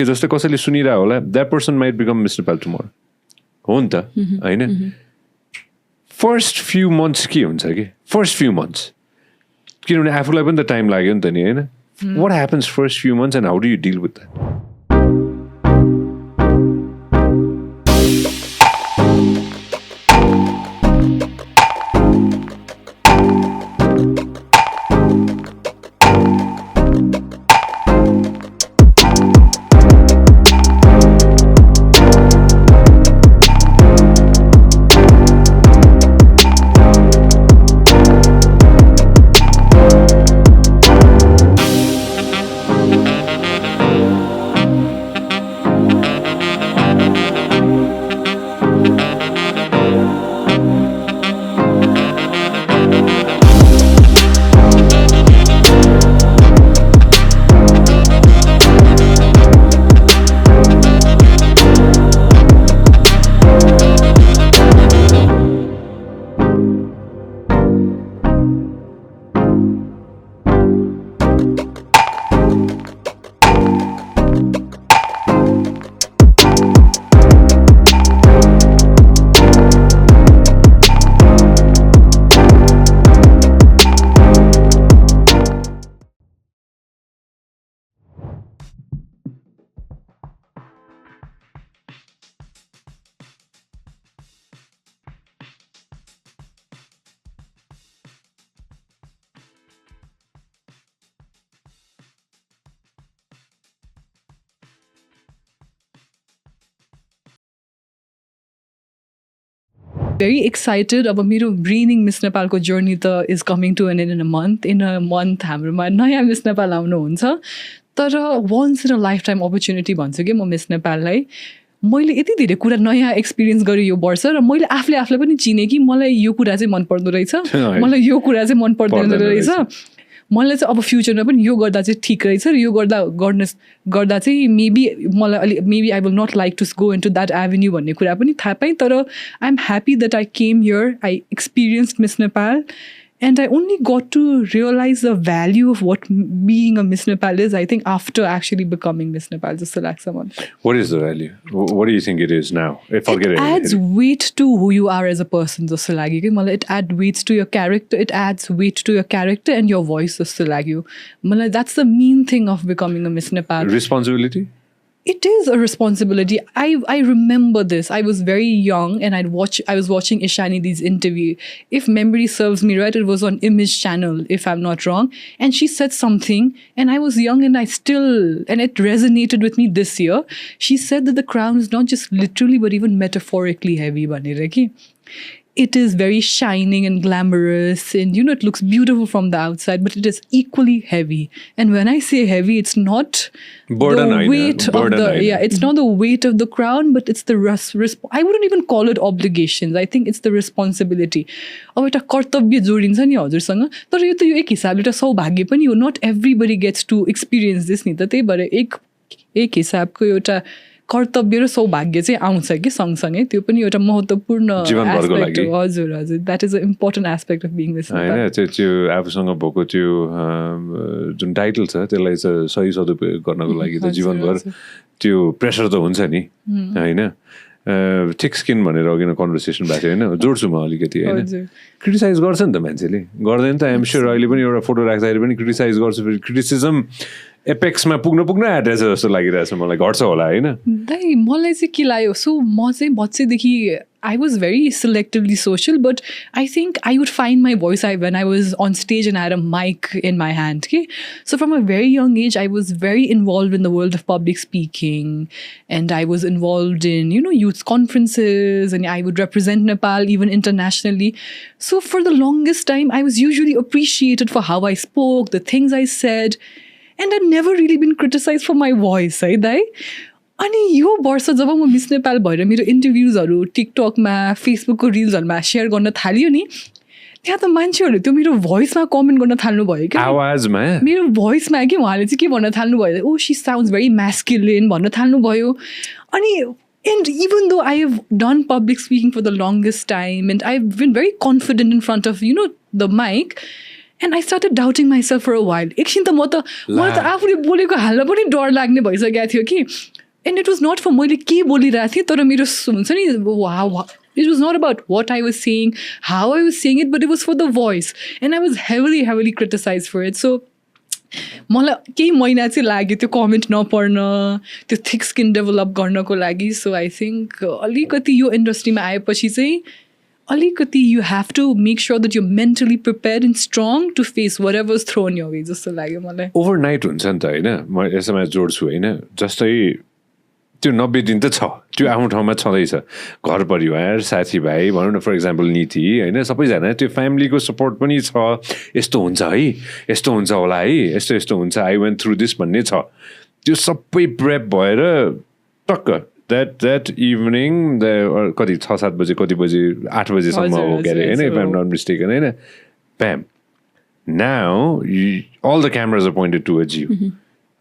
जस्तो कसैले सुनिरह होला, that person might become Miss Nepal tomorrow. हो नि त, हैन? First few months के हुन्छ कि? First few months. किनभने आफूलाई पनि त टाइम लाग्यो नि त नि, हैन? What happens first few months and how do you deal with that? Very excited about मेरो breathing Miss Nepal को journey त is coming to an end in a month. In a month हाम्रोमा नयाँ Miss Nepal आउनुहुन्छ. तर once in a lifetime opportunity भन्छु कि म Miss Nepalलाई. मैले यति धेरै कुरा नयाँ एक्सपिरियन्स गरेँ यो वर्ष र मैले आफूलाई पनि चिने कि मलाई यो कुरा चाहिँ मन पर्दो रहेछ, मलाई यो कुरा चाहिँ मन पर्दैन रहेछ, मलाई चाहिँ अब फ्युचरमा पनि यो गर्दा चाहिँ ठिक रहेछ र यो गर्दा चाहिँ maybe I will not like to go into that avenue भन्ने कुरा पनि थाहा पाएँ. तर I am happy that I came here, I experienced Miss Nepal and I only got to realize the value of what being a Miss Nepal is, I think, after actually becoming Miss Nepal, just to like someone. What is the value? What do you think it is now? It adds weight to who you are as a person, just to like you. It adds weight to your character. It adds weight to your character and your voice, just to like you. That's the main thing of becoming a Miss Nepal. Responsibility? It is a responsibility. I remember this. I was very young and I was watching Ishanidi's interview. If memory serves me right, it was on Image Channel, if I'm not wrong. And she said something and I was young and and it resonated with me this year. She said that the crown is not just literally but even metaphorically heavy. It is very shining and glamorous and it looks beautiful from the outside, but it is equally heavy. And when I say heavy, it's not the weight of it's not the weight of the crown, but it's the I wouldn't even call it obligations. I think it's the responsibility. अब एउटा कर्तव्य जोडिन्छ नि हजुरसँग, तर यो त यो एक हिसाबले एउटा सौभाग्य पनि हो. Not everybody gets to experience this नि त. त्यही भएर एक हिसाबको एउटा कर्तव्य र सौभाग्य चाहिँ आउँछ कि सँगसँगै. त्यो पनि एउटा महत्त्वपूर्ण एस्पेक्ट हो. हजुर हजुर, that is a important aspect of being miss Nepal. हैन, त्यो आफूसँग भएको त्यो जुन टाइटल छ त्यसलाई चाहिँ सही सदुपयोग गर्नको लागि त जीवनभर त्यो प्रेसर त हुन्छ नि, हैन? थिक स्किन भनेर अघि न कन्भर्सेसन भएको थियो, होइन? जोड्छु म अलिकति, होइन? क्रिटिसाइज गर्छ नि त मान्छेले, गर्दैन त? आइएम स्योर अहिले पनि एउटा फोटो राख्दाखेरि पनि क्रिटिसाइज गर्छु, फेरि क्रिटिसिजम एपेक्समा पुग्न आँटेछ जस्तो लागिरहेछ मलाई. घट्छ होला, होइन? दाइ मलाई चाहिँ के लाग्यो, सो म चाहिँ बच्चैदेखि I was very selectively social, but I think I would find my voice when I was on stage and I had a mic in my hand. Okay? So from a very young age, I was very involved in the world of public speaking, and I was involved in, youth conferences, and I would represent Nepal even internationally. So for the longest time, I was usually appreciated for how I spoke, the things I said, and I'd never really been criticized for my voice, है दाइ? अनि यो वर्ष जब म miss Nepal भएर मेरो इन्टरभ्युजहरू टिकटकमा, फेसबुकको रिल्सहरूमा share गर्न थाल्यो नि, त्यहाँ त मान्छेहरूले त्यो मेरो भोइसमा कमेन्ट गर्न थाल्नु भयो क्या. आवाजमा मेरो भोइसमा कि उहाँले चाहिँ के भन्न थाल्नु भयो, ओ सी साउन्ड्स भेरी म्यास्कुलिन भन्न थाल्नु भयो. अनि and even though I have done public speaking for the longest time and I've been very confident in front of, the mic, And I started doubting myself for a while. एकछिन त मलाई त आफूले बोलेको हाल्न पनि डर लाग्ने भइसकेको थियो कि. And it was not for मैले के बोलिरहेको थिएँ तर मेरो हुन्छ नि it was not about what I was saying, how I was saying it, but it was for the voice. And I was heavily criticized for it. So मलाई केही महिना चाहिँ लाग्यो त्यो कमेन्ट नपढ्न, त्यो थिक स्किन डेभलप गर्नको लागि. So I think अलिकति यो इन्डस्ट्रीमा आएपछि चाहिँ अलिकति you have to make sure that you're mentally prepared and strong to face whatever's thrown your way जस्तो लाग्यो मलाई. ओभरनाइट हुन्छ नि त होइन, म यसमा जोड्छु होइन. जस्तै त्यो 90 दिन त छ, त्यो आफ्नो ठाउँमा छँदैछ. घर परिवार साथीभाइ भनौँ न, फर इक्जाम्पल नीति होइन, सबैजना त्यो फ्यामिलीको सपोर्ट पनि छ. यस्तो हुन्छ है, यस्तो हुन्छ होला है, यस्तो यस्तो हुन्छ, आई वेन्ट थ्रु दिस भन्ने छ. त्यो सबै प्रेप भएर टक्क that evening कति 6-7 बजे कति बजे 8 बजेसम्म हो के अरे होइन, if I'm not mistaken होइन. Bam. Now all the cameras are pointed towards you.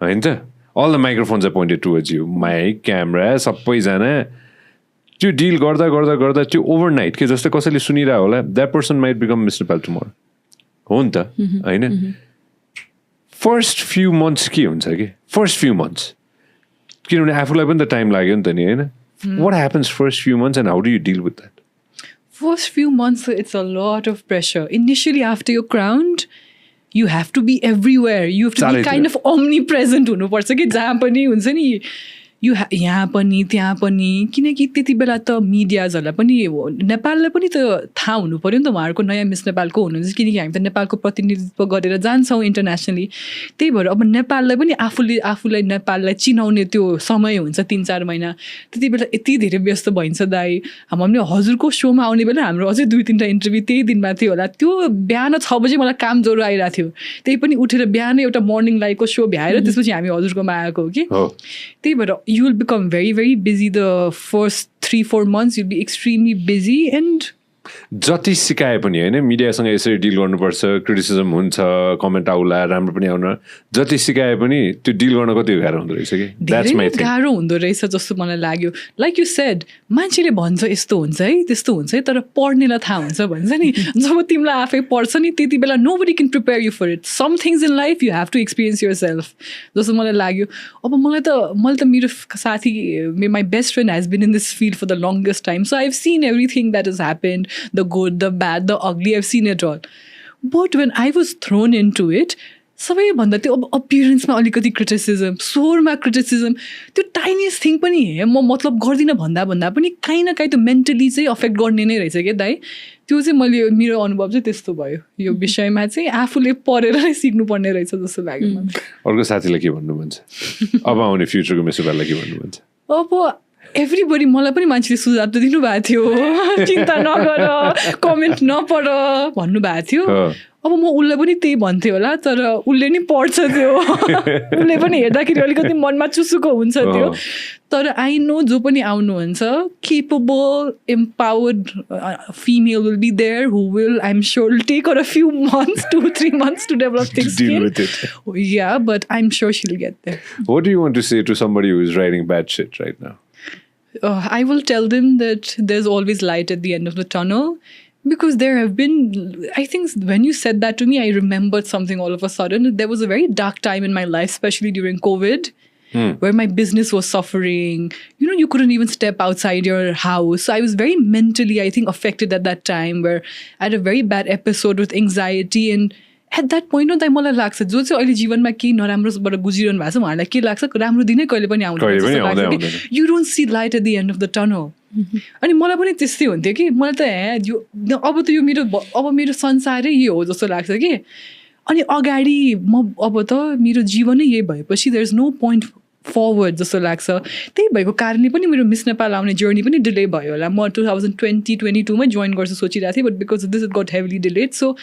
होइन त, all the microphones are pointed towards you. Mic, camera सबैजना त्यो डिल गर्दा गर्दा गर्दा त्यो ओभरनाइट के जस्तै कसैले सुनिरहेको होला, that person might become Miss Nepal tomorrow. हो नि त होइन. फर्स्ट फ्यु मन्थ्स के हुन्छ कि, फर्स्ट फ्यु मन्थ्स किनभने आफूलाई पनि त टाइम लाग्यो नि त नि होइन. What happens first few months and how do you deal with that? First few months, it's a lot of pressure. Initially, after you're crowned, you have to be everywhere. You have to be kind of omnipresent हुनुपर्छ कि जहाँ पनि हुन्छ नि. यहाँ पनि त्यहाँ पनि, किनकि त्यति बेला त मिडियाजहरूलाई पनि नेपाललाई पनि त थाहा हुनु पऱ्यो नि त उहाँहरूको नयाँ मिस नेपालको हुनुहुन्छ, किनकि हामी त नेपालको प्रतिनिधित्व गरेर जान्छौँ इन्टरनेसनली. त्यही भएर अब नेपाललाई पनि आफूलाई नेपाललाई चिनाउने त्यो समय हुन्छ 3-4 महिना. त्यति बेला यति धेरै व्यस्त भइन्छ दाइ. हामीले हजुरको सोमा आउने बेला हाम्रो अझै 2-3टा इन्टरभ्यू त्यही दिनमा थियो होला. त्यो बिहान 6 बजे मलाई काम ज्वरो आइरहेको थियो, त्यही पनि उठेर बिहानै एउटा मर्निङ लाइभको सो भ्याएर त्यसपछि हामी हजुरकोमा आएको हो कि. त्यही भएर you will become very busy the first 3-4 months. You'll be extremely busy. And जति सिकाए पनि होइन, मिडियासँग यसरी डिल गर्नुपर्छ, क्रिटिसिजम हुन्छ, कमेन्ट आउला, राम्रो पनि आउन, जति सिकाए पनि त्यो डिल गर्न कति गाह्रो हुँदो रहेछ कि. That's my thing. गाह्रो हुँदो रहेछ जस्तो मलाई लाग्यो. लाइक यु सेड, मान्छेले भन्छ यस्तो हुन्छ है त्यस्तो हुन्छ है, तर पढ्नेलाई थाहा हुन्छ भन्छ नि. जब तिमीलाई आफै पढ्छ नि त्यति बेला nobody can prepare you for it. Some things in life you have to experience yourself जस्तो मलाई लाग्यो. अब मलाई त मेरो साथी, my best friend has been in this field for the longest time, so I've seen everything that has happened, the good, the bad, the ugly. I've seen it all. But when I was thrown into it, सबैभन्दा त्यो अब अपियरेन्समा अलिकति criticism, स्वरमा criticism, त्यो टाइनिएस्ट thing पनि म मतलब गर्दिनँ भन्दा पनि काहीँ न काहीँ त्यो मेन्टली चाहिँ अफेक्ट गर्ने नै रहेछ क्या दाइ. त्यो चाहिँ मैले मेरो अनुभव चाहिँ त्यस्तो भयो. यो विषयमा चाहिँ आफूले पढेर नै सिक्नुपर्ने रहेछ जस्तो लाग्यो मलाई. अर्को साथीलाई के भन्नु मन छ अब आउने फ्युचरको मिस नेपाललाई के भन्नु मन छ? अब एभ्रीबडी, मलाई पनि मान्छेले सुझाव त दिनुभएको थियो, चिन्ता नगर, कमेन्ट नपढ भन्नुभएको थियो. अब म उसलाई पनि त्यही भन्थेँ होला, तर उसले नि पढ्छ त्यो. उसले पनि हेर्दाखेरि अलिकति मनमा चुसुको हुन्छ त्यो. तर आई नो जो पनि आउनुहुन्छ, capable, empowered female will be there who will, I'm sure, will take her a few months, 2-3 months to develop thick skin. Deal with it. Yeah, but I'm sure she'll get there. What do you want to say to somebody who is writing bad shit right now? I will tell them that there's always light at the end of the tunnel, because there have been, I think when you said that to me, I remembered something all of a sudden. There was a very dark time in my life, especially during COVID, where my business was suffering. You know, you couldn't even step outside your house. So I was very mentally, I think, affected at that time, where I had a very bad episode with anxiety. And at that point, मलाई लाग्छ जो चाहिँ अहिले जीवनमा केही नराम्रोबाट गुजिरहनु भएको छ उहाँहरूलाई के लाग्छ राम्रो दिनै कहिले पनि आउँदैन. You don't see light at the end of the tunnel. अनि मलाई पनि त्यस्तै हुन्थ्यो कि मलाई त अब त यो मेरो संसारै यो हो जस्तो लाग्छ कि. अनि अगाडि म अब त मेरो जीवनै यही भएपछि there is no point forward जस्तो लाग्छ. त्यही भएको कारणले पनि मेरो मिस नेपाल आउने जर्नी पनि डिले भयो होला. म 2020-22 मै जोइन गर्छु सोचिरहेको थिएँ, but because this it got heavily delayed. So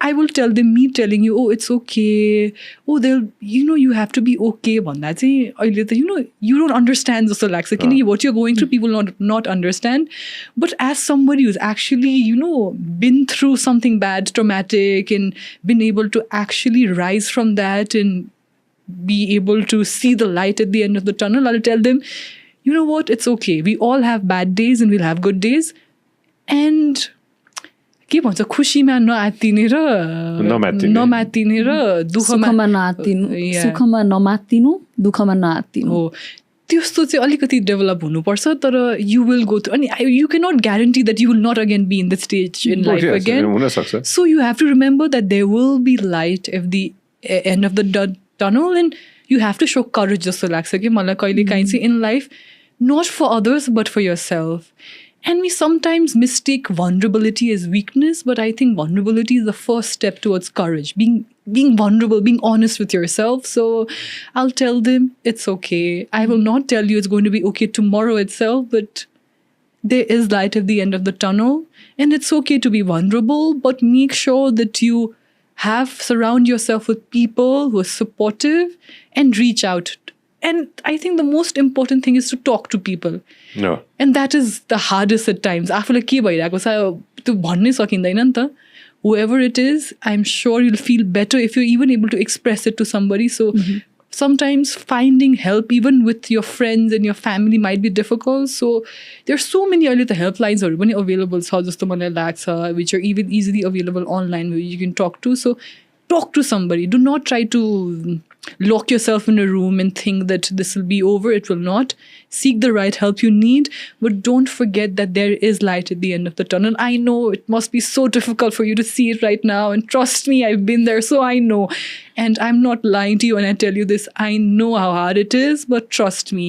I will tell them, me telling you, oh, it's okay. Oh, they'll, you have to be okay. Bhanda चाहिँ अहिले त, you don't understand जस्तो लाग्छ. किनकि what you're going through, people not understand. But as somebody who's actually, been through something bad, traumatic, and been able to actually rise from that and be able to see the light at the end of the tunnel, I'll tell them, you know what, it's okay. We all have bad days and we'll have good days. And के भन्छ खुसीमा नआत्तिने र नमात्तिने र सुखमा नआत्तिनु सुखमा नमात्तिनु दुःखमा नआत्तिनु हो त्यस्तो चाहिँ अलिकति डेभलप हुनुपर्छ तर यु विल गो थ्रु अनि you can not guarantee that you will not again be in the stage in life again so you have to remember that there will be light at the end of the tunnel and you have to show courage जस्तो लाग्छ कि मलाई कहिले काहीँ चाहिँ in life not for others but for yourself. And we sometimes mistake vulnerability as weakness, but I think vulnerability is the first step towards courage. Being vulnerable, being honest with yourself. So I'll tell them it's okay. I will not tell you it's going to be okay tomorrow itself, but there is light at the end of the tunnel. And it's okay to be vulnerable, but make sure that you surround yourself with people who are supportive and reach out. And I think the most important thing is to talk to people. No. And that is the hardest at times. आफूलाई के भइरहेको छ त्यो भन्नै सकिँदैन नि त. Whoever it is, I'm sure you'll feel better if you're even able to express it to somebody. So sometimes finding help even with your friends and your family might be difficult. So there's so many early the helplines are available छ जस्तो मलाई लाग्छ which are even easily available online where you can talk to. So talk to somebody. Do not try to lock yourself in a room and think that this will be over. It will not. Seek the right help you need, but don't forget that there is light at the end of the tunnel. I know it must be so difficult for you to see it right now, and trust me, I've been there, so I know. And I'm not lying to you when I tell you this. I know how hard it is, but trust me,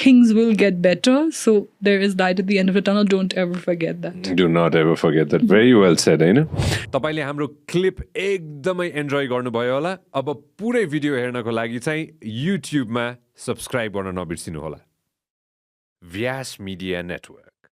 things will get better. So there is light at the end of the tunnel. Don't ever forget that. Do not ever forget that. Very well said, हैन? तपाईले हाम्रो clip एकदमै enjoy गर्नुभयो होला. अब पुरै video हेर्नको लागि चाहिँ YouTube मा सब्स्क्राइब गर्न नबिर्सिनु होला. Vyas Media Network.